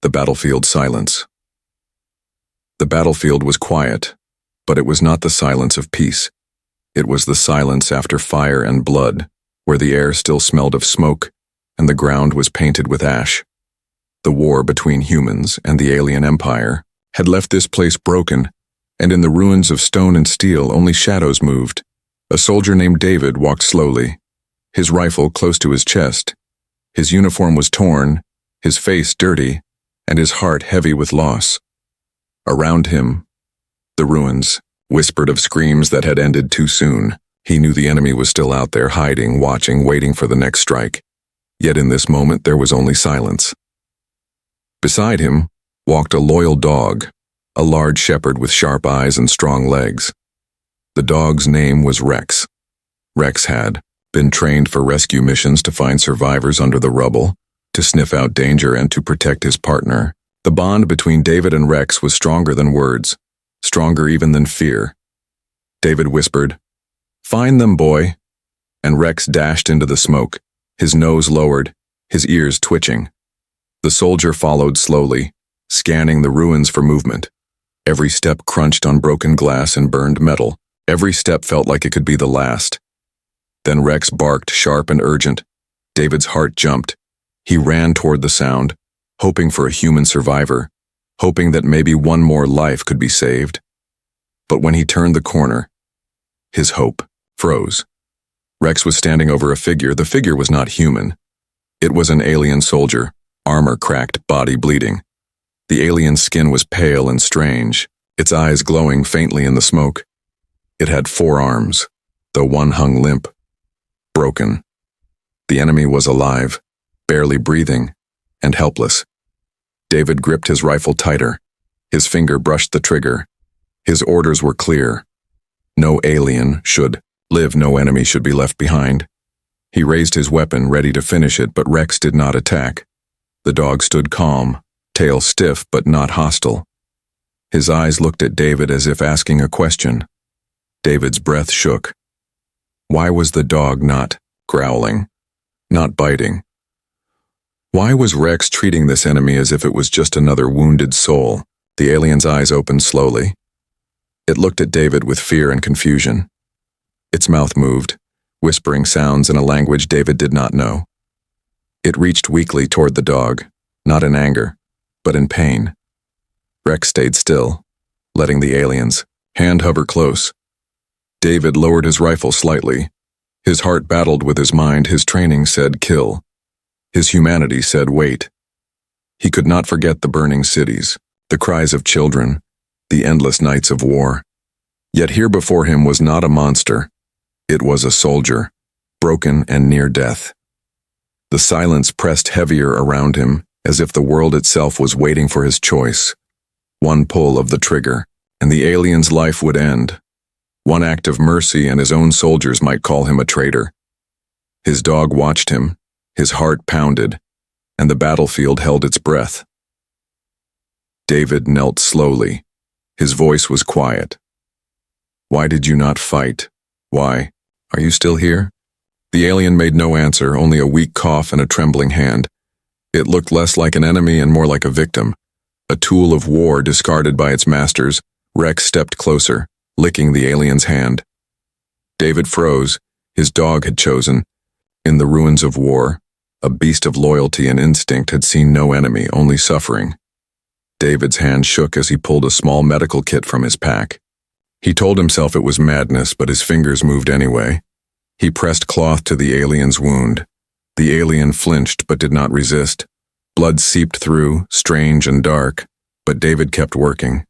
The battlefield silence. The battlefield was quiet, but it was not the silence of peace. It was the silence after fire and blood, where the air still smelled of smoke and the ground was painted with ash. The war between humans and the alien empire had left this place broken, and in the ruins of stone and steel only shadows moved. A soldier named David walked slowly, his rifle close to his chest. His uniform was torn, his face dirty, and his heart heavy with loss. Around him, the ruins whispered of screams that had ended too soon. He knew the enemy was still out there, hiding, watching, waiting for the next strike. Yet in this moment there was only silence. Beside him walked a loyal dog, a large shepherd with sharp eyes and strong legs. The dog's name was Rex. Rex had been trained for rescue missions to find survivors under the rubble, to sniff out danger and to protect his partner. The bond between David and Rex was stronger than words, stronger even than fear. David whispered, "Find them, boy," and Rex dashed into the smoke, his nose lowered, his ears twitching. The soldier followed slowly, scanning the ruins for movement. Every step crunched on broken glass and burned metal. Every step felt like it could be the last. Then Rex barked, sharp and urgent. David's heart jumped. He ran toward the sound, hoping for a human survivor, hoping that maybe one more life could be saved. But when he turned the corner, his hope froze. Rex was standing over a figure. The figure was not human. It was an alien soldier, armor cracked, body bleeding. The alien's skin was pale and strange, its eyes glowing faintly in the smoke. It had 4 arms, though one hung limp, broken. The enemy was alive, barely breathing, and helpless. David gripped his rifle tighter. His finger brushed the trigger. His orders were clear. No alien should live, no enemy should be left behind. He raised his weapon, ready to finish it, but Rex did not attack. The dog stood calm, tail stiff but not hostile. His eyes looked at David as if asking a question. David's breath shook. Why was the dog not growling, not biting? Why was Rex treating this enemy as if it was just another wounded soul? The alien's eyes opened slowly. It looked at David with fear and confusion. Its mouth moved, whispering sounds in a language David did not know. It reached weakly toward the dog, not in anger, but in pain. Rex stayed still, letting the alien's hand hover close. David lowered his rifle slightly. His heart battled with his mind. His training said kill. His humanity said wait. He could not forget the burning cities, the cries of children, the endless nights of war. Yet here before him was not a monster. It was a soldier, broken and near death. The silence pressed heavier around him, as if the world itself was waiting for his choice. One pull of the trigger, and the alien's life would end. One act of mercy and his own soldiers might call him a traitor. His dog watched him, his heart pounded, and the battlefield held its breath. David knelt slowly. His voice was quiet. Why did you not fight? Why? Are you still here? The alien made no answer, only a weak cough and a trembling hand. It looked less like an enemy and more like a victim, a tool of war discarded by its masters. Rex stepped closer, licking the alien's hand. David froze. His dog had chosen. In the ruins of war, a beast of loyalty and instinct had seen no enemy, only suffering. David's hand shook as he pulled a small medical kit from his pack. He told himself it was madness, but his fingers moved anyway. He pressed cloth to the alien's wound. The alien flinched but did not resist. Blood seeped through, strange and dark, but David kept working.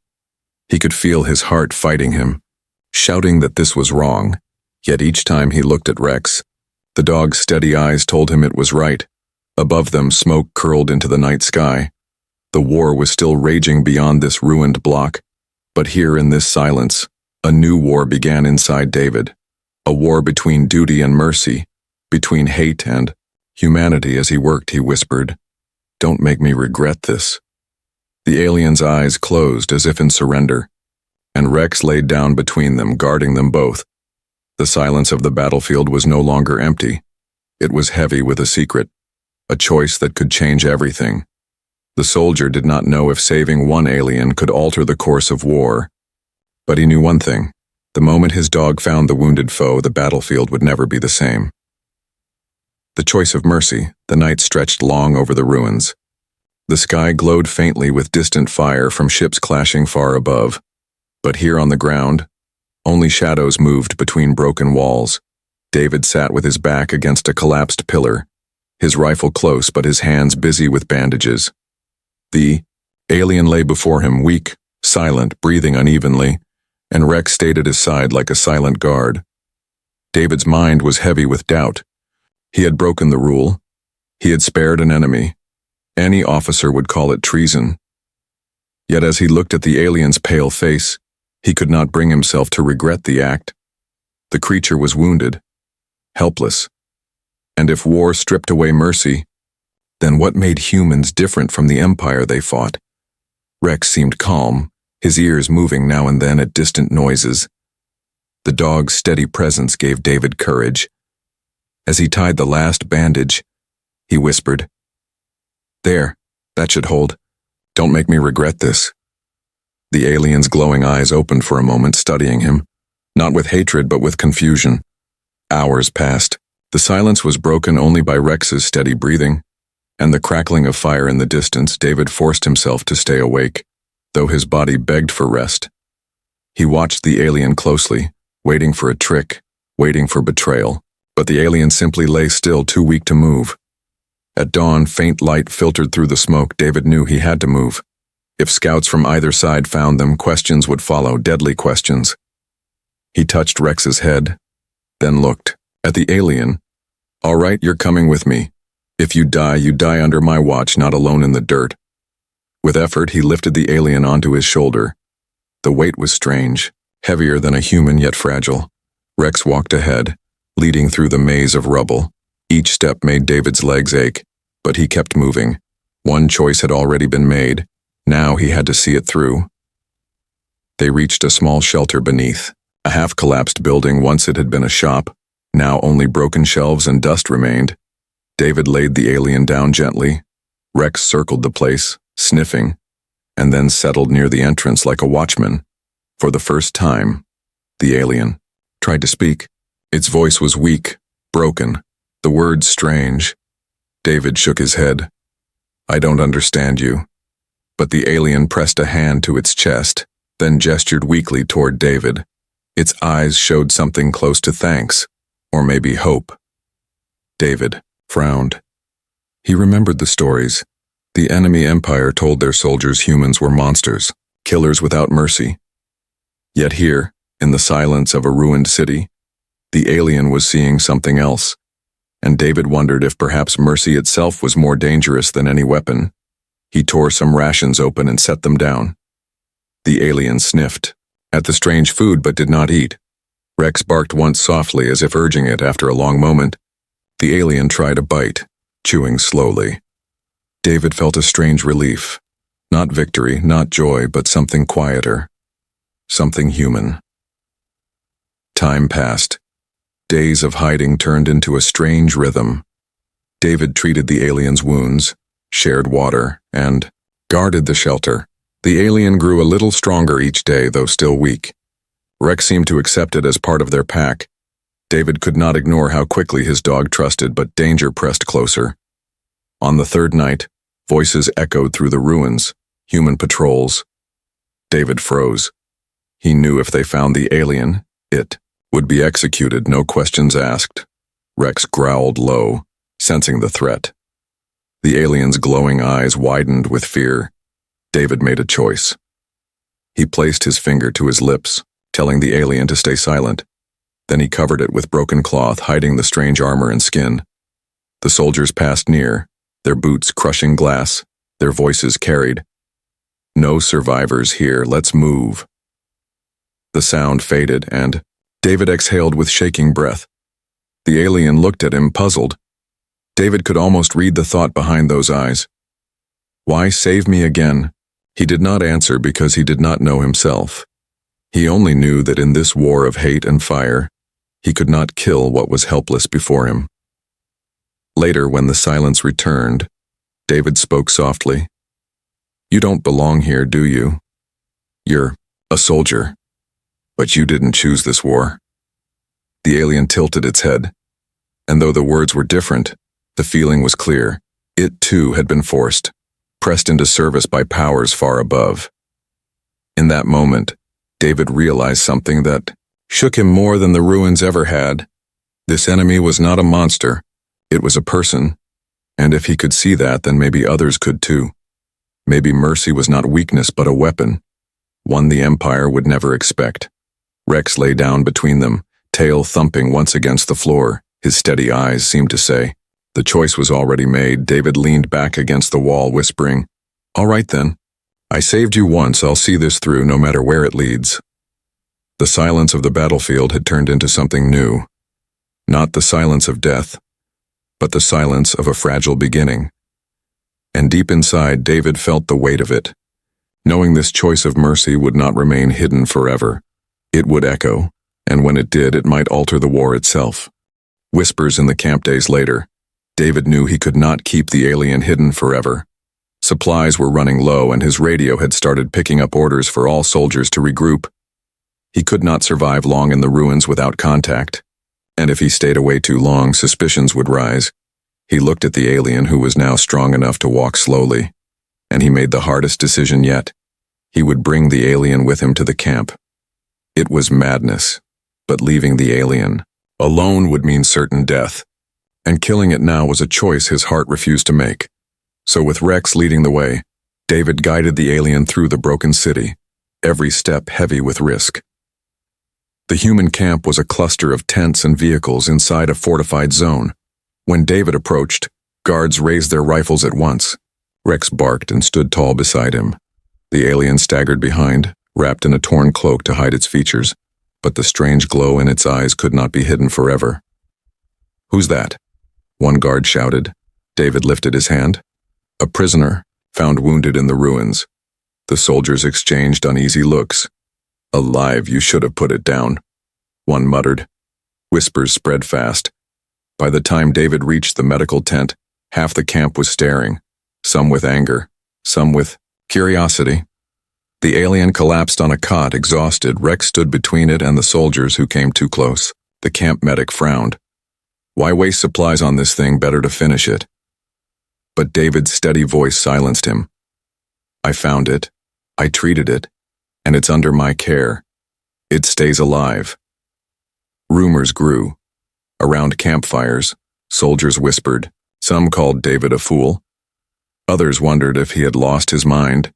He could feel his heart fighting him, shouting that this was wrong. Yet each time he looked at Rex, the dog's steady eyes told him it was right. Above them, smoke curled into the night sky. The war was still raging beyond this ruined block, but here in this silence, a new war began inside David. A war between duty and mercy, between hate and humanity. As he worked, he whispered, "Don't make me regret this." The alien's eyes closed as if in surrender, and Rex laid down between them, guarding them both. The silence of the battlefield was no longer empty. It was heavy with a secret, a choice that could change everything. The soldier did not know if saving one alien could alter the course of war. But he knew one thing. The moment his dog found the wounded foe, the battlefield would never be the same. The choice of mercy, the night stretched long over the ruins. The sky glowed faintly with distant fire from ships clashing far above. But here on the ground, only shadows moved between broken walls. David sat with his back against a collapsed pillar, his rifle close but his hands busy with bandages. The alien lay before him, weak, silent, breathing unevenly, and Rex stayed at his side like a silent guard. David's mind was heavy with doubt. He had broken the rule. He had spared an enemy. Any officer would call it treason. Yet as he looked at the alien's pale face, he could not bring himself to regret the act. The creature was wounded, helpless. And if war stripped away mercy, then what made humans different from the empire they fought? Rex seemed calm, his ears moving now and then at distant noises. The dog's steady presence gave David courage. As he tied the last bandage, he whispered, "There, that should hold. Don't make me regret this." The alien's glowing eyes opened for a moment, studying him, not with hatred but with confusion. Hours passed. The silence was broken only by Rex's steady breathing, and the crackling of fire in the distance. David forced himself to stay awake, though his body begged for rest. He watched the alien closely, waiting for a trick, waiting for betrayal, but the alien simply lay still, too weak to move. At dawn, faint light filtered through the smoke. David knew he had to move. If scouts from either side found them, questions would follow, deadly questions. He touched Rex's head, then looked at the alien. "All right, you're coming with me. If you die under my watch, not alone in the dirt." With effort, he lifted the alien onto his shoulder. The weight was strange, heavier than a human yet fragile. Rex walked ahead, leading through the maze of rubble. Each step made David's legs ache, but he kept moving. One choice had already been made. Now he had to see it through. They reached a small shelter beneath, a half-collapsed building. Once it had been a shop. Now only broken shelves and dust remained. David laid the alien down gently. Rex circled the place, sniffing, and then settled near the entrance like a watchman. For the first time, the alien tried to speak. Its voice was weak, broken, the words strange. David shook his head. "I don't understand you." But the alien pressed a hand to its chest, then gestured weakly toward David. Its eyes showed something close to thanks, or maybe hope. David frowned. He remembered the stories. The enemy empire told their soldiers humans were monsters, killers without mercy. Yet here, in the silence of a ruined city, the alien was seeing something else, and David wondered if perhaps mercy itself was more dangerous than any weapon. He tore some rations open and set them down. The alien sniffed at the strange food but did not eat. Rex barked once softly as if urging it. After a long moment, the alien tried a bite, chewing slowly. David felt a strange relief. Not victory, not joy, but something quieter. Something human. Time passed. Days of hiding turned into a strange rhythm. David treated the alien's wounds, shared water, and guarded the shelter. The alien grew a little stronger each day, though still weak. Rex seemed to accept it as part of their pack. David could not ignore how quickly his dog trusted, but danger pressed closer. On the third night, voices echoed through the ruins, human patrols. David froze. He knew if they found the alien, it would be executed, no questions asked. Rex growled low, sensing the threat. The alien's glowing eyes widened with fear. David made a choice. He placed his finger to his lips, telling the alien to stay silent. Then he covered it with broken cloth, hiding the strange armor and skin. The soldiers passed near, their boots crushing glass, their voices carried. "No survivors here, let's move." The sound faded, and David exhaled with shaking breath. The alien looked at him, puzzled. David could almost read the thought behind those eyes. "Why save me again?" He did not answer because he did not know himself. He only knew that in this war of hate and fire, he could not kill what was helpless before him. Later, when the silence returned, David spoke softly. "You don't belong here, do you? You're a soldier, but you didn't choose this war." The alien tilted its head, and though the words were different, the feeling was clear. It too had been forced, pressed into service by powers far above. In that moment, David realized something that shook him more than the ruins ever had. This enemy was not a monster, it was a person, and if he could see that, then maybe others could too. Maybe mercy was not weakness but a weapon, one the Empire would never expect. Rex lay down between them, tail thumping once against the floor, his steady eyes seemed to say. The choice was already made. David leaned back against the wall, whispering, "All right then. I saved you once, I'll see this through no matter where it leads." The silence of the battlefield had turned into something new. Not the silence of death, but the silence of a fragile beginning. And deep inside, David felt the weight of it, knowing this choice of mercy would not remain hidden forever. It would echo, and when it did, it might alter the war itself. Whispers in the camp days later. David knew he could not keep the alien hidden forever. Supplies were running low, and his radio had started picking up orders for all soldiers to regroup. He could not survive long in the ruins without contact, and if he stayed away too long, suspicions would rise. He looked at the alien, who was now strong enough to walk slowly, and he made the hardest decision yet. He would bring the alien with him to the camp. It was madness, but leaving the alien alone would mean certain death, and killing it now was a choice his heart refused to make. So with Rex leading the way, David guided the alien through the broken city, every step heavy with risk. The human camp was a cluster of tents and vehicles inside a fortified zone. When David approached, guards raised their rifles at once. Rex barked and stood tall beside him. The alien staggered behind, wrapped in a torn cloak to hide its features, but the strange glow in its eyes could not be hidden forever. "Who's that?" one guard shouted. David lifted his hand. "A prisoner, found wounded in the ruins." The soldiers exchanged uneasy looks. "Alive, you should have put it down," one muttered. Whispers spread fast. By the time David reached the medical tent, half the camp was staring, some with anger, some with curiosity. The alien collapsed on a cot, exhausted. Rex stood between it and the soldiers who came too close. The camp medic frowned. "Why waste supplies on this thing? Better to finish it." But David's steady voice silenced him. "I found it. I treated it. And it's under my care. It stays alive." Rumors grew. Around campfires, soldiers whispered. Some called David a fool. Others wondered if he had lost his mind.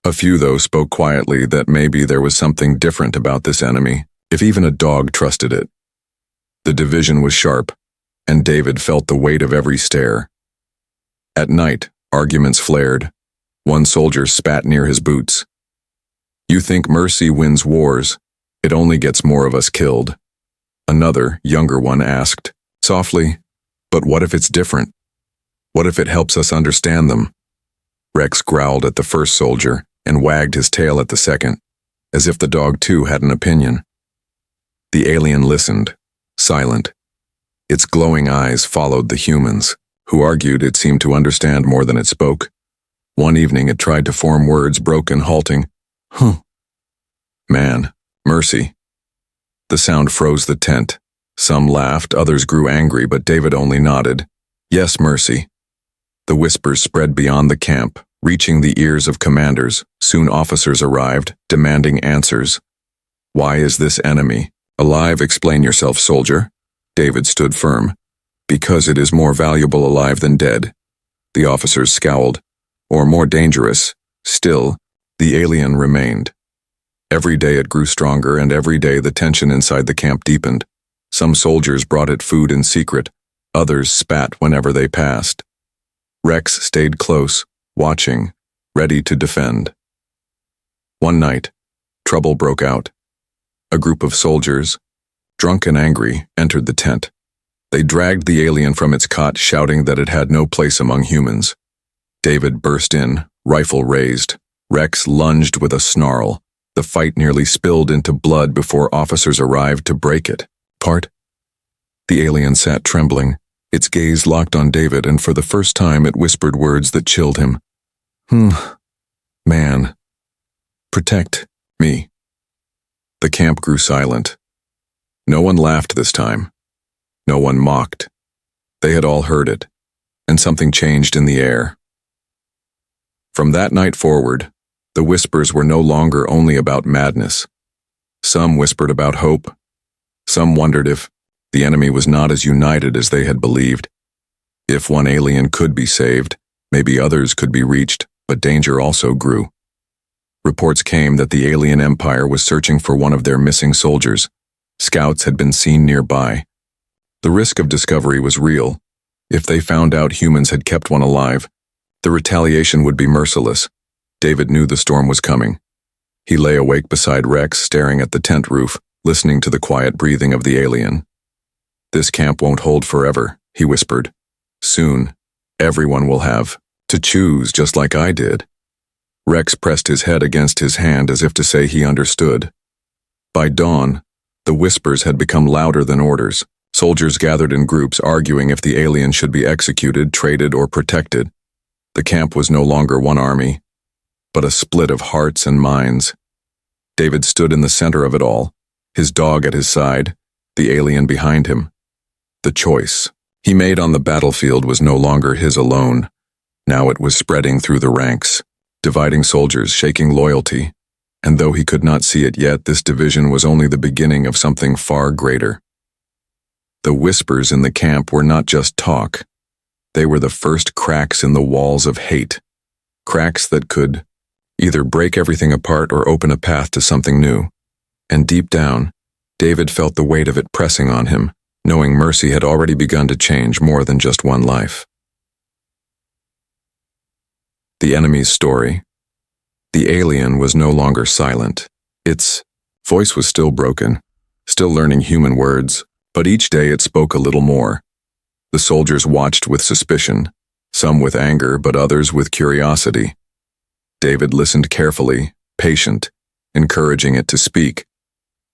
A few, though, spoke quietly that maybe there was something different about this enemy, if even a dog trusted it. The division was sharp, and David felt the weight of every stare. At night, arguments flared. One soldier spat near his boots. "You think mercy wins wars? It only gets more of us killed." Another, younger one, asked, softly, "But what if it's different? What if it helps us understand them?" Rex growled at the first soldier and wagged his tail at the second, as if the dog too had an opinion. The alien listened, silent. Its glowing eyes followed the humans, who argued it seemed to understand more than it spoke. One evening it tried to form words, broken, halting. "Huh. Man, mercy." The sound froze the tent. Some laughed, others grew angry, but David only nodded. "Yes, mercy." The whispers spread beyond the camp, reaching the ears of commanders. Soon officers arrived, demanding answers. "Why is this enemy alive? Explain yourself, soldier." David stood firm. "Because it is more valuable alive than dead." The officers scowled. "Or more dangerous." Still, the alien remained. Every day it grew stronger, and every day the tension inside the camp deepened. Some soldiers brought it food in secret. Others spat whenever they passed. Rex stayed close, watching, ready to defend. One night, trouble broke out. A group of soldiers, drunk and angry, entered the tent. They dragged the alien from its cot, shouting that it had no place among humans. David burst in, rifle raised. Rex lunged with a snarl. The fight nearly spilled into blood before officers arrived to break it apart. The alien sat trembling, its gaze locked on David, and for the first time it whispered words that chilled him. protect me." The camp grew silent. No one laughed this time. No one mocked. They had all heard it, and something changed in the air. From that night forward, the whispers were no longer only about madness. Some whispered about hope. Some wondered if the enemy was not as united as they had believed. If one alien could be saved, maybe others could be reached, but danger also grew. Reports came that the alien empire was searching for one of their missing soldiers. Scouts had been seen nearby. The risk of discovery was real. If they found out humans had kept one alive, the retaliation would be merciless. David knew the storm was coming. He lay awake beside Rex, staring at the tent roof, listening to the quiet breathing of the alien. "This camp won't hold forever," he whispered. "Soon, everyone will have to choose just like I did." Rex pressed his head against his hand as if to say he understood. By dawn, the whispers had become louder than orders. Soldiers gathered in groups arguing if the alien should be executed, traded, or protected. The camp was no longer one army, but a split of hearts and minds. David stood in the center of it all, his dog at his side, the alien behind him. The choice he made on the battlefield was no longer his alone. Now it was spreading through the ranks, dividing soldiers, shaking loyalty. And though he could not see it yet, this division was only the beginning of something far greater. The whispers in the camp were not just talk. They were the first cracks in the walls of hate. Cracks that could either break everything apart or open a path to something new. And deep down, David felt the weight of it pressing on him, knowing mercy had already begun to change more than just one life. The enemy's story. The alien was no longer silent. Its voice was still broken, still learning human words, but each day it spoke a little more. The soldiers watched with suspicion, some with anger, but others with curiosity. David listened carefully, patient, encouraging it to speak.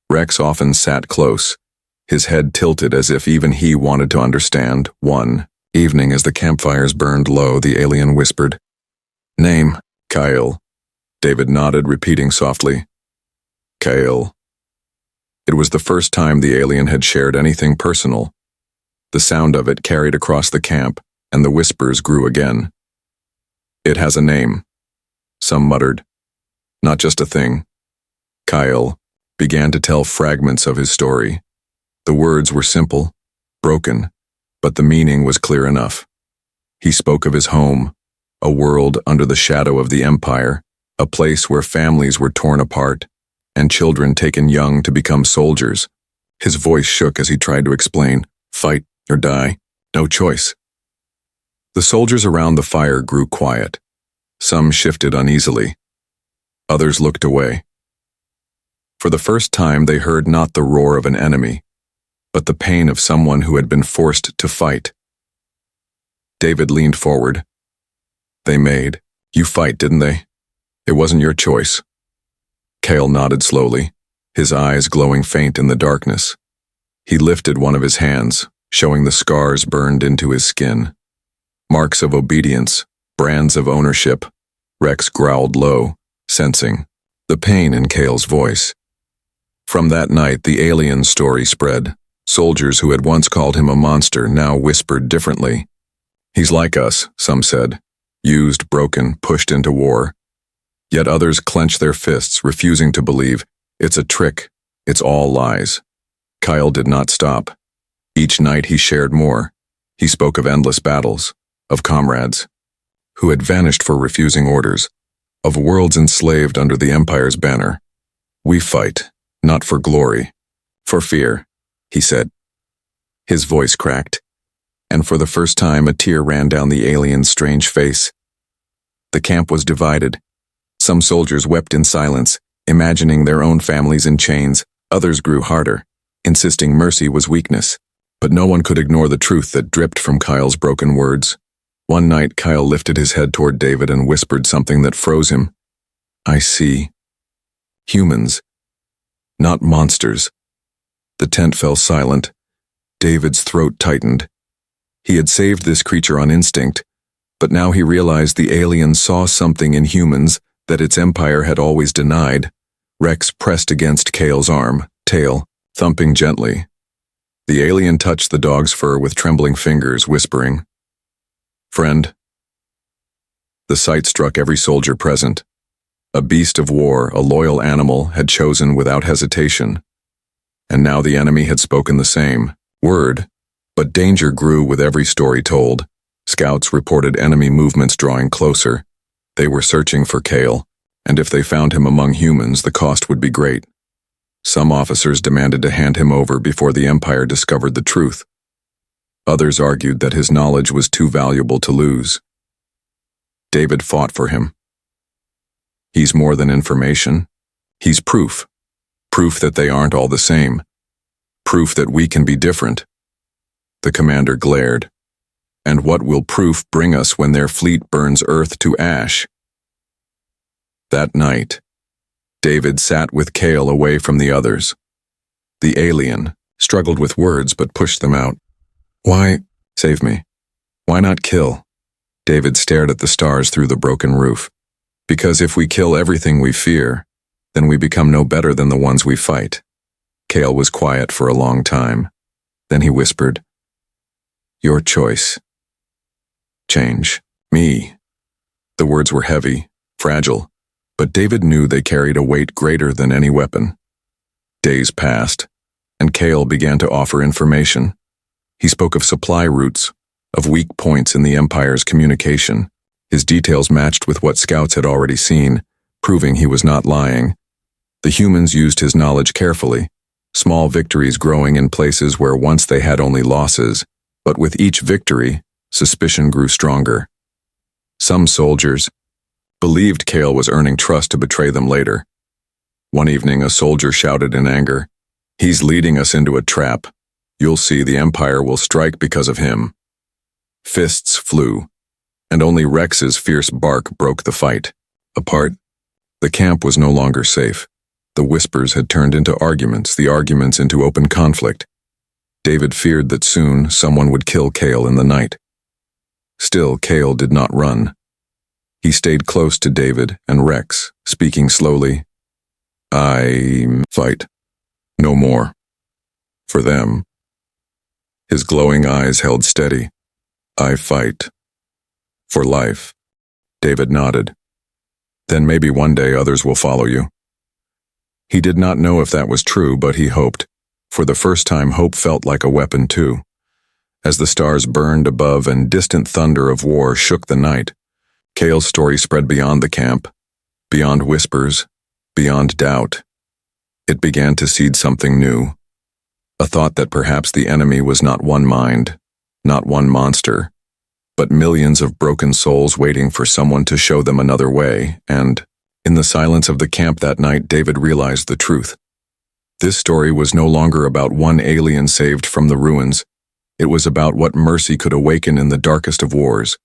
Rex often sat close, his head tilted as if even he wanted to understand. One evening, as the campfires burned low, the alien whispered, "Name, Kyle." David nodded, repeating softly, "Kyle." It was the first time the alien had shared anything personal. The sound of it carried across the camp, and the whispers grew again. "It has a name," some muttered. "Not just a thing." Kyle began to tell fragments of his story. The words were simple, broken, but the meaning was clear enough. He spoke of his home, a world under the shadow of the Empire, a place where families were torn apart and children taken young to become soldiers. His voice shook as he tried to explain, fight or die, no choice. The soldiers around the fire grew quiet. Some shifted uneasily. Others looked away. For the first time, they heard not the roar of an enemy, but the pain of someone who had been forced to fight. David leaned forward. "They made you fight, didn't they? It wasn't your choice." Cale nodded slowly, his eyes glowing faint in the darkness. He lifted one of his hands, showing the scars burned into his skin. Marks of obedience, brands of ownership. Rex growled low, sensing the pain in Cale's voice. From that night, the alien story spread. Soldiers who had once called him a monster now whispered differently. "He's like us," some said, used, broken, pushed into war. Yet others clenched their fists, refusing to believe. "It's a trick. It's all lies." Kyle did not stop. Each night he shared more. He spoke of endless battles, of comrades who had vanished for refusing orders, of worlds enslaved under the Empire's banner. "We fight, not for glory, for fear," he said. His voice cracked, and for the first time a tear ran down the alien's strange face. The camp was divided. Some soldiers wept in silence, imagining their own families in chains. Others grew harder, insisting mercy was weakness. But no one could ignore the truth that dripped from Kyle's broken words. One night, Kyle lifted his head toward David and whispered something that froze him. "I see humans, not monsters." The tent fell silent. David's throat tightened. He had saved this creature on instinct, but now he realized the alien saw something in humans that its empire had always denied, Rex pressed against Kale's arm, tail thumping gently. The alien touched the dog's fur with trembling fingers, whispering, "Friend." The sight struck every soldier present. A beast of war, a loyal animal, had chosen without hesitation. And now the enemy had spoken the same word, but danger grew with every story told. Scouts reported enemy movements drawing closer. They were searching for Kale, and if they found him among humans, the cost would be great. Some officers demanded to hand him over before the Empire discovered the truth. Others argued that his knowledge was too valuable to lose. David fought for him. He's more than information. He's proof. Proof that they aren't all the same. Proof that we can be different. The commander glared. And what will proof bring us when their fleet burns Earth to ash? That night, David sat with Kale away from the others. The alien struggled with words but pushed them out. Why, save me. Why not kill? David stared at the stars through the broken roof. Because if we kill everything we fear, then we become no better than the ones we fight. Kale was quiet for a long time. Then he whispered, Your choice. Change. Me. The words were heavy, fragile, but David knew they carried a weight greater than any weapon. Days passed, and Kale began to offer information. He spoke of supply routes, of weak points in the Empire's communication. His details matched with what scouts had already seen, proving he was not lying. The humans used his knowledge carefully, small victories growing in places where once they had only losses, but with each victory, suspicion grew stronger. Some soldiers believed Kale was earning trust to betray them later. One evening, a soldier shouted in anger, He's leading us into a trap. You'll see the Empire will strike because of him. Fists flew, and only Rex's fierce bark broke the fight. Apart, the camp was no longer safe. The whispers had turned into arguments, the arguments into open conflict. David feared that soon someone would kill Kale in the night. Still, Kale did not run. He stayed close to David and Rex, speaking slowly. I fight. No more. For them. His glowing eyes held steady. I fight. For life. David nodded. Then maybe one day others will follow you. He did not know if that was true, but he hoped. For the first time, hope felt like a weapon too. As the stars burned above and distant thunder of war shook the night, Kale's story spread beyond the camp, beyond whispers, beyond doubt. It began to seed something new. A thought that perhaps the enemy was not one mind, not one monster, but millions of broken souls waiting for someone to show them another way, and, in the silence of the camp that night, David realized the truth. This story was no longer about one alien saved from the ruins. It was about what mercy could awaken in the darkest of wars,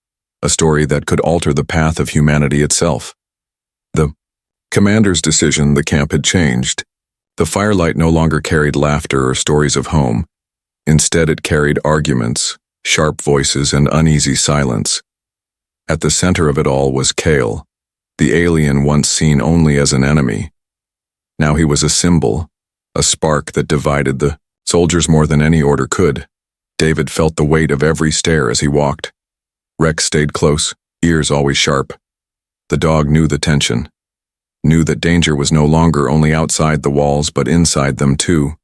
a story that could alter the path of humanity itself. The commander's decision, the camp had changed. The firelight no longer carried laughter or stories of home. Instead, it carried arguments, sharp voices, and uneasy silence. At the center of it all was Kale, the alien once seen only as an enemy. Now he was a symbol, a spark that divided the soldiers more than any order could. David felt the weight of every stare as he walked. Rex stayed close, ears always sharp. The dog knew the tension, knew that danger was no longer only outside the walls but inside them too.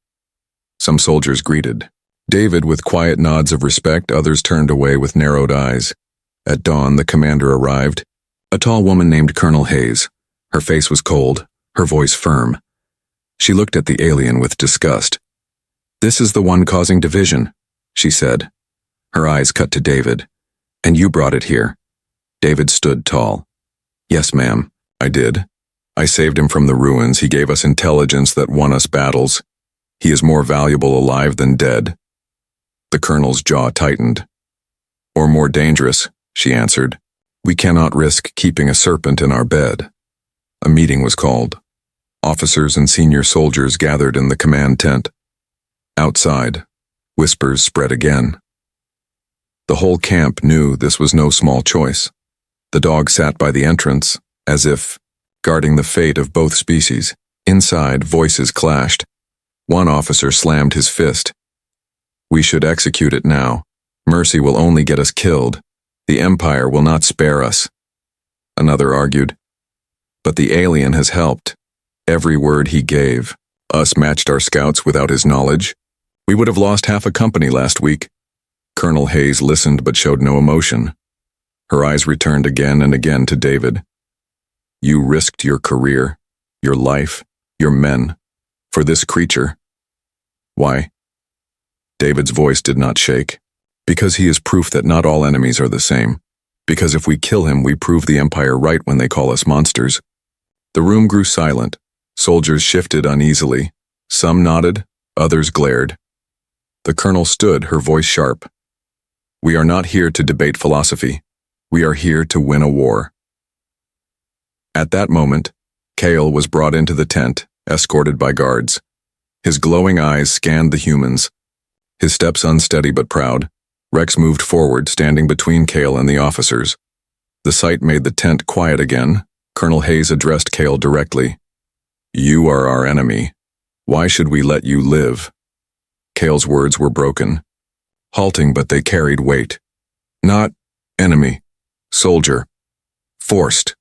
Some soldiers greeted David with quiet nods of respect, others turned away with narrowed eyes. At dawn, the commander arrived, a tall woman named Colonel Hayes. Her face was cold, her voice firm. She looked at the alien with disgust. This is the one causing division, she said. Her eyes cut to David. And you brought it here. David stood tall. Yes, ma'am, I did. I saved him from the ruins. He gave us intelligence that won us battles. He is more valuable alive than dead. The colonel's jaw tightened. Or more dangerous, she answered. We cannot risk keeping a serpent in our bed. A meeting was called. Officers and senior soldiers gathered in the command tent. Outside, whispers spread again. The whole camp knew this was no small choice. The dog sat by the entrance, as if guarding the fate of both species. Inside, voices clashed. One officer slammed his fist. We should execute it now. Mercy will only get us killed. The Empire will not spare us. Another argued. But the alien has helped. Every word he gave. Us matched our scouts without his knowledge. We would have lost half a company last week. Colonel Hayes listened but showed no emotion. Her eyes returned again and again to David. You risked your career, your life, your men, for this creature. Why? David's voice did not shake. Because he is proof that not all enemies are the same. Because if we kill him, we prove the Empire right when they call us monsters. The room grew silent. Soldiers shifted uneasily. Some nodded, others glared. The colonel stood, her voice sharp. We are not here to debate philosophy. We are here to win a war. At that moment, Kale was brought into the tent, escorted by guards. His glowing eyes scanned the humans. His steps unsteady but proud, Rex moved forward, standing between Kale and the officers. The sight made the tent quiet again. Colonel Hayes addressed Kale directly. You are our enemy. Why should we let you live? Kale's words were broken. Halting, but they carried weight. Not enemy. Soldier. Forced.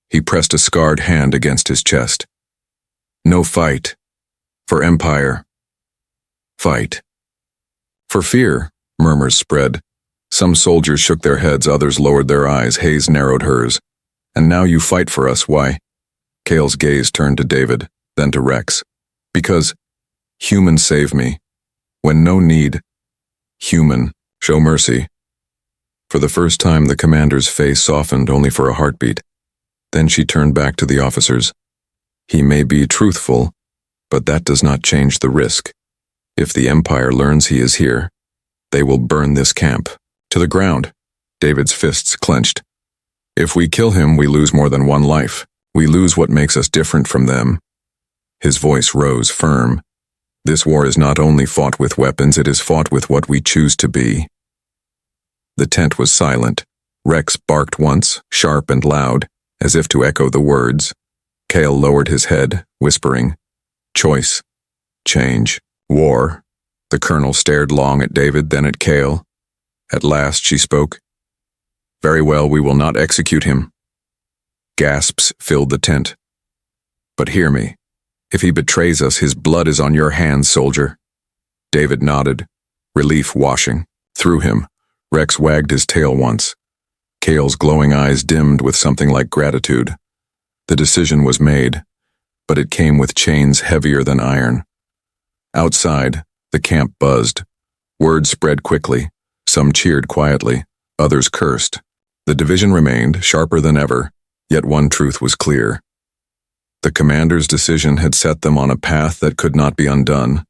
He pressed a scarred hand against his chest. No fight. For Empire. Fight. For fear, murmurs spread. Some soldiers shook their heads, others lowered their eyes. Hayes narrowed hers. And now you fight for us, why? Kale's gaze turned to David, then to Rex. Because human save me. When no need. Human, show mercy. For the first time, the commander's face softened only for a heartbeat. Then she turned back to the officers. He may be truthful, but that does not change the risk. If the Empire learns he is here, they will burn this camp. To the ground. David's fists clenched. If we kill him, we lose more than one life. We lose what makes us different from them. His voice rose firm. This war is not only fought with weapons, it is fought with what we choose to be. The tent was silent. Rex barked once, sharp and loud, as if to echo the words. Kale lowered his head, whispering, choice, change, war. The colonel stared long at David, then at Kale. At last she spoke. Very well, we will not execute him. Gasps filled the tent. But hear me. If he betrays us, his blood is on your hands, soldier. David nodded, relief washing through him. Rex wagged his tail once. Kale's glowing eyes dimmed with something like gratitude. The decision was made, but it came with chains heavier than iron. Outside, the camp buzzed. Word spread quickly. Some cheered quietly, others cursed. The division remained, sharper than ever, yet one truth was clear. The commander's decision had set them on a path that could not be undone.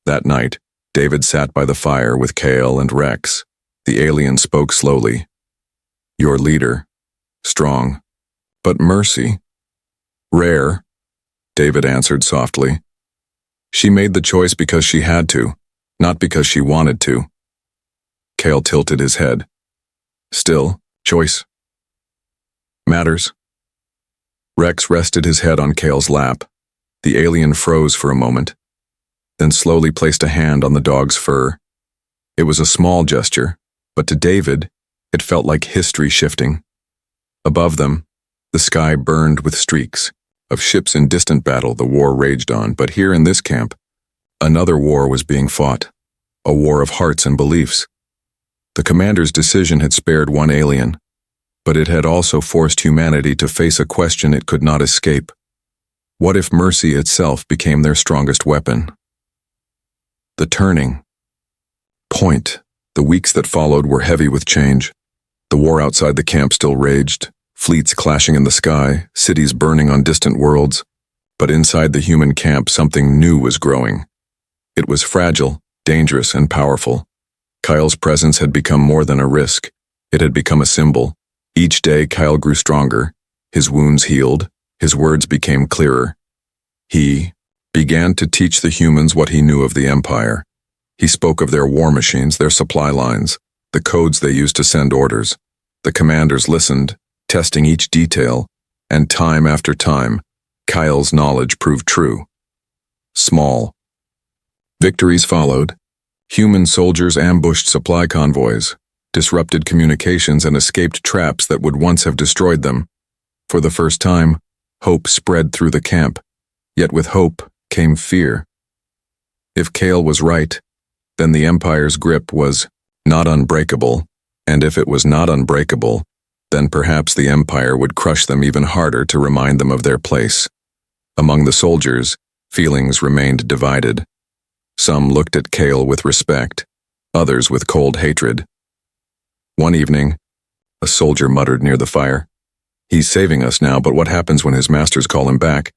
That night, David sat by the fire with Kale and Rex. The alien spoke slowly. Your leader. Strong. But mercy. Rare. David answered softly. She made the choice because she had to, not because she wanted to. Kale tilted his head. Still, choice matters. Rex rested his head on Kale's lap. The alien froze for a moment, then slowly placed a hand on the dog's fur. It was a small gesture, but to David, it felt like history shifting. Above them, the sky burned with streaks. Of ships in distant battle the war raged on, but here in this camp, another war was being fought. A war of hearts and beliefs. The commander's decision had spared one alien, but it had also forced humanity to face a question it could not escape. What if mercy itself became their strongest weapon? The turning point. The weeks that followed were heavy with change. The war outside the camp still raged, fleets clashing in the sky, cities burning on distant worlds. But inside the human camp, something new was growing. It was fragile, dangerous, and powerful. Kyle's presence had become more than a risk. It had become a symbol. Each day, Kyle grew stronger. His wounds healed. His words became clearer. He began to teach the humans what he knew of the Empire. He spoke of their war machines, their supply lines, the codes they used to send orders. The commanders listened, testing each detail. And time after time, Kyle's knowledge proved true. Small victories followed. Human soldiers ambushed supply convoys, disrupted communications, and escaped traps that would once have destroyed them. For the first time, hope spread through the camp, yet with hope came fear. If Kale was right, then the Empire's grip was not unbreakable, and if it was not unbreakable, then perhaps the Empire would crush them even harder to remind them of their place. Among the soldiers, feelings remained divided. Some looked at Kale with respect, others with cold hatred. One evening, a soldier muttered near the fire, "He's saving us now, but what happens when his masters call him back?"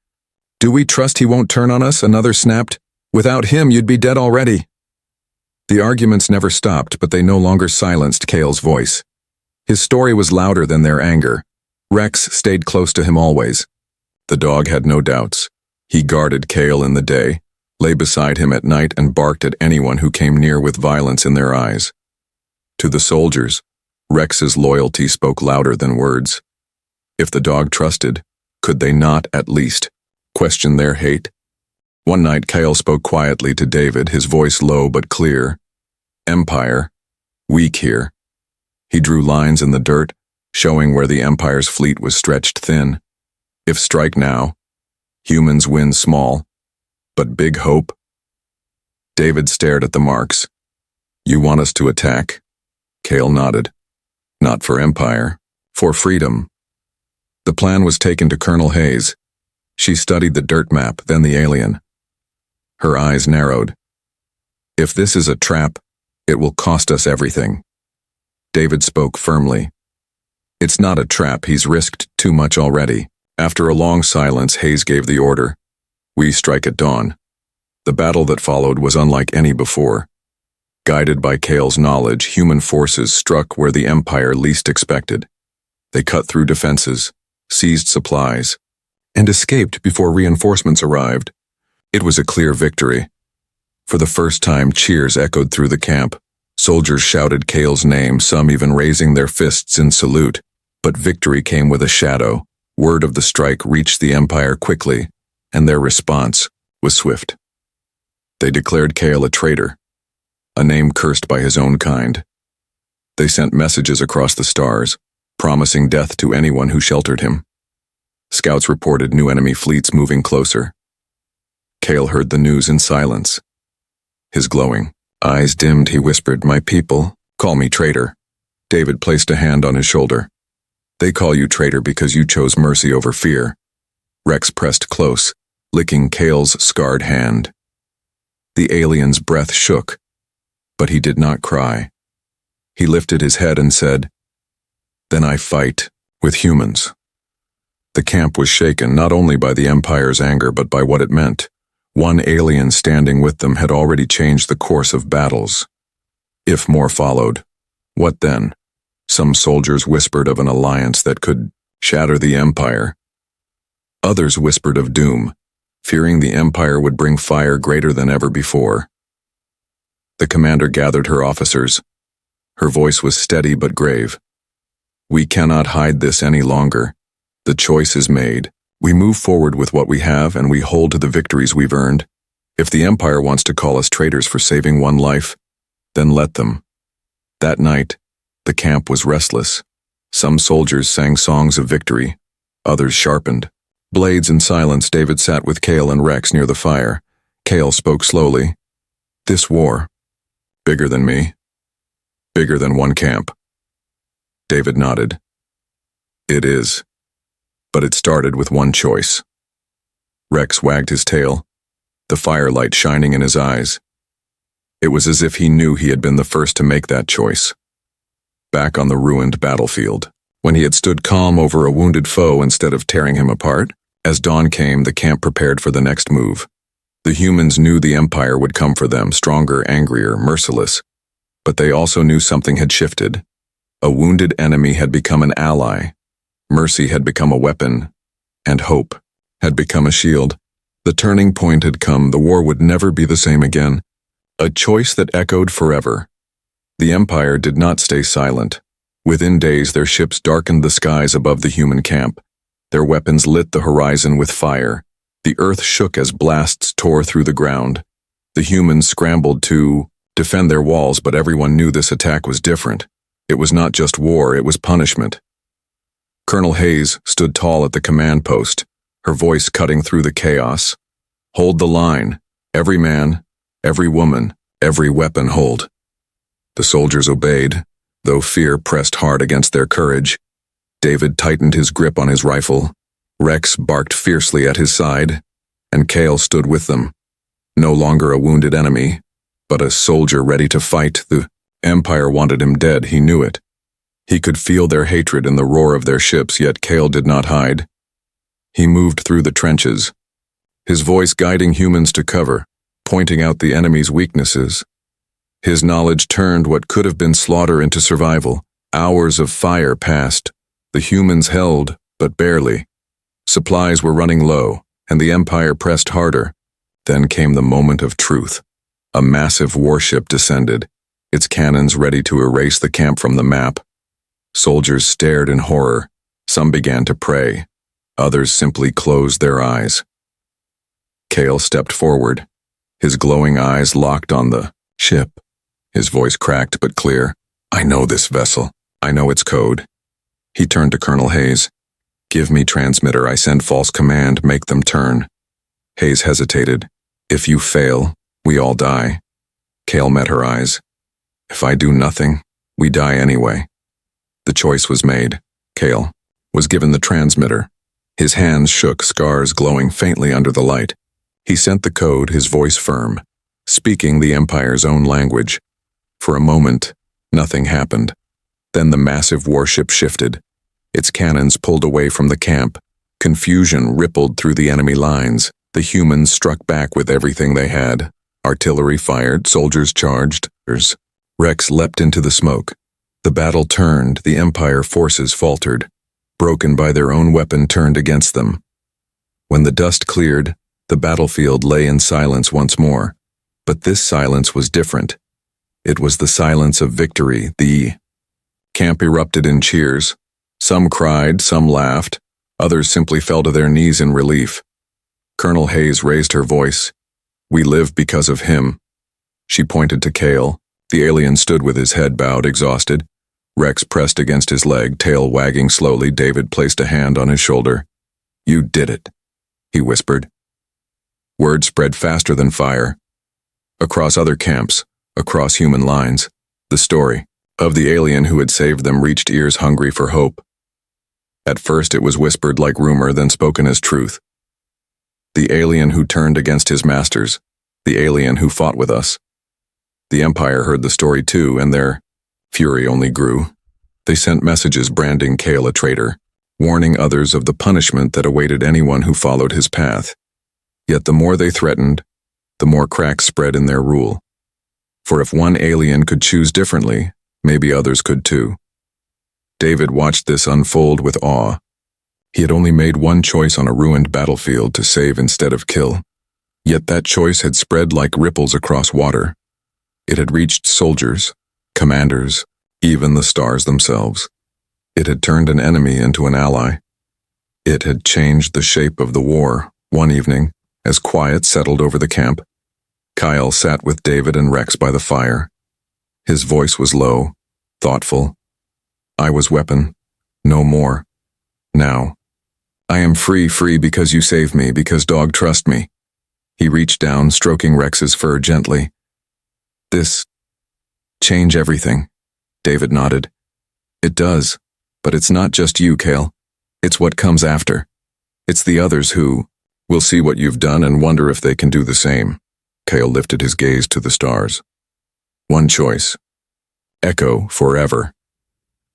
"Do we trust he won't turn on us?" another snapped. "Without him, you'd be dead already." The arguments never stopped, but they no longer silenced Kale's voice. His story was louder than their anger. Rex stayed close to him always. The dog had no doubts. He guarded Kale in the day, lay beside him at night, and barked at anyone who came near with violence in their eyes. To the soldiers, Rex's loyalty spoke louder than words. If the dog trusted, could they not, at least, question their hate? One night, Kale spoke quietly to David, his voice low but clear. "Empire, weak here." He drew lines in the dirt, showing where the Empire's fleet was stretched thin. If strike now, humans win small, but big hope. David stared at the marks. "You want us to attack?" Kale nodded. "Not for Empire, for freedom." The plan was taken to Colonel Hayes. She studied the dirt map, then the alien. Her eyes narrowed. "If this is a trap, it will cost us everything." David spoke firmly. "It's not a trap, he's risked too much already." After a long silence, Hayes gave the order. "We strike at dawn." The battle that followed was unlike any before. Guided by Kale's knowledge, human forces struck where the Empire least expected. They cut through defenses, seized supplies, and escaped before reinforcements arrived. It was a clear victory. For the first time, cheers echoed through the camp. Soldiers shouted Kale's name, some even raising their fists in salute. But victory came with a shadow. Word of the strike reached the Empire quickly, and their response was swift. They declared Kale a traitor, a name cursed by his own kind. They sent messages across the stars, promising death to anyone who sheltered him. Scouts reported new enemy fleets moving closer. Kale heard the news in silence. His glowing eyes dimmed, he whispered, "My people, call me traitor." David placed a hand on his shoulder. "They call you traitor because you chose mercy over fear." Rex pressed close, licking Kale's scarred hand. The alien's breath shook, but he did not cry. He lifted his head and said, "Then I fight with humans." The camp was shaken not only by the Empire's anger but by what it meant. One alien standing with them had already changed the course of battles. If more followed, what then? Some soldiers whispered of an alliance that could shatter the Empire. Others whispered of doom, fearing the Empire would bring fire greater than ever before. The commander gathered her officers. Her voice was steady but grave. "We cannot hide this any longer. The choice is made. We move forward with what we have, and we hold to the victories we've earned. If the Empire wants to call us traitors for saving one life, then let them." That night, the camp was restless. Some soldiers sang songs of victory. Others sharpened blades in silence. David sat with Kale and Rex near the fire. Kale spoke slowly. "This war, bigger than me, bigger than one camp." David nodded. "It is. But it started with one choice." Rex wagged his tail, the firelight shining in his eyes. It was as if he knew he had been the first to make that choice. Back on the ruined battlefield, when he had stood calm over a wounded foe instead of tearing him apart, as dawn came, the camp prepared for the next move. The humans knew the Empire would come for them, stronger, angrier, merciless. But they also knew something had shifted. A wounded enemy had become an ally. Mercy had become a weapon, and hope had become a shield. The turning point had come. The war would never be the same again. A choice that echoed forever. The Empire did not stay silent. Within days, their ships darkened the skies above the human camp. Their weapons lit the horizon with fire. The earth shook as blasts tore through the ground. The humans scrambled to defend their walls, but everyone knew this attack was different. It was not just war, it was punishment. Colonel Hayes stood tall at the command post, her voice cutting through the chaos. Hold the line. Every man, every woman, every weapon hold. The soldiers obeyed, though fear pressed hard against their courage. David tightened his grip on his rifle. Rex barked fiercely at his side, and Cale stood with them. No longer a wounded enemy, but a soldier ready to fight. The Empire wanted him dead, he knew it. He could feel their hatred in the roar of their ships, yet Cale did not hide. He moved through the trenches, his voice guiding humans to cover, pointing out the enemy's weaknesses. His knowledge turned what could have been slaughter into survival. Hours of fire passed. The humans held, but barely. Supplies were running low, and the Empire pressed harder. Then came the moment of truth. A massive warship descended, its cannons ready to erase the camp from the map. Soldiers stared in horror. Some began to pray. Others simply closed their eyes. Cale stepped forward, his glowing eyes locked on the ship. His voice cracked but clear. I know this vessel. I know its code. He turned to Colonel Hayes. Give me transmitter. I send false command. Make them turn. Hayes hesitated. If you fail, we all die. Cale met her eyes. If I do nothing, we die anyway. The choice was made. Cale was given the transmitter. His hands shook, scars glowing faintly under the light. He sent the code, his voice firm, speaking the Empire's own language. For a moment, nothing happened. Then the massive warship shifted. Its cannons pulled away from the camp. Confusion rippled through the enemy lines. The humans struck back with everything they had. Artillery fired, soldiers charged. Rex leapt into the smoke. The battle turned, the Empire forces faltered. Broken by their own weapon turned against them. When the dust cleared, the battlefield lay in silence once more. But this silence was different. It was the silence of victory. The camp erupted in cheers. Some cried, some laughed. Others simply fell to their knees in relief. Colonel Hayes raised her voice. We live because of him. She pointed to Cale. The alien stood with his head bowed, exhausted. Rex pressed against his leg, tail wagging slowly. David placed a hand on his shoulder. You did it, he whispered. Word spread faster than fire. Across other camps, across human lines, the story of the alien who had saved them reached ears hungry for hope. At first it was whispered like rumor, then spoken as truth. The alien who turned against his masters, the alien who fought with us. The Empire heard the story too, and their fury only grew. They sent messages branding Cale a traitor, warning others of the punishment that awaited anyone who followed his path. Yet the more they threatened, the more cracks spread in their rule. For if one alien could choose differently, maybe others could too. David watched this unfold with awe. He had only made one choice on a ruined battlefield, to save instead of kill. Yet that choice had spread like ripples across water. It had reached soldiers, commanders, even the stars themselves. It had turned an enemy into an ally. It had changed the shape of the war. One evening, as quiet settled over the camp, Kyle sat with David and Rex by the fire. His voice was low, thoughtful. I was weapon, no more. Now, I am free because you saved me, because dog trust me. He reached down, stroking Rex's fur gently. This change everything. David nodded. It does, but it's not just you, Cale. It's what comes after. It's the others who will see what you've done and wonder if they can do the same. Cale lifted his gaze to the stars. One choice. Echo forever.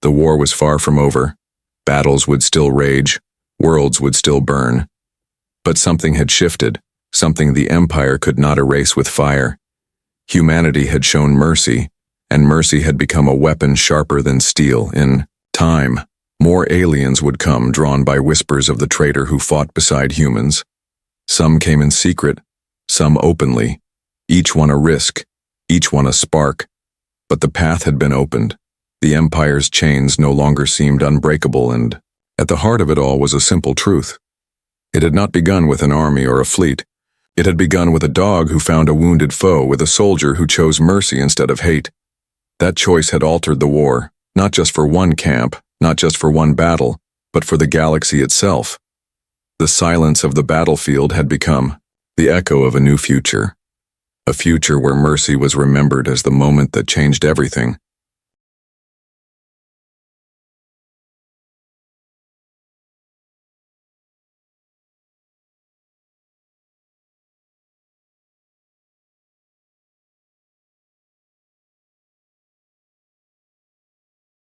The war was far from over. Battles would still rage. Worlds would still burn. But something had shifted, something the Empire could not erase with fire. Humanity had shown mercy, and mercy had become a weapon sharper than steel. In time, more aliens would come, drawn by whispers of the traitor who fought beside humans. Some came in secret, some openly, each one a risk, each one a spark. But the path had been opened. The Empire's chains no longer seemed unbreakable, and At the heart of it all was a simple truth. It had not begun with an army or a fleet. It had begun with a dog who found a wounded foe, with a soldier who chose mercy instead of hate. That choice had altered the war, not just for one camp, not just for one battle, but for the galaxy itself. The silence of the battlefield had become the echo of a new future. A future where mercy was remembered as the moment that changed everything,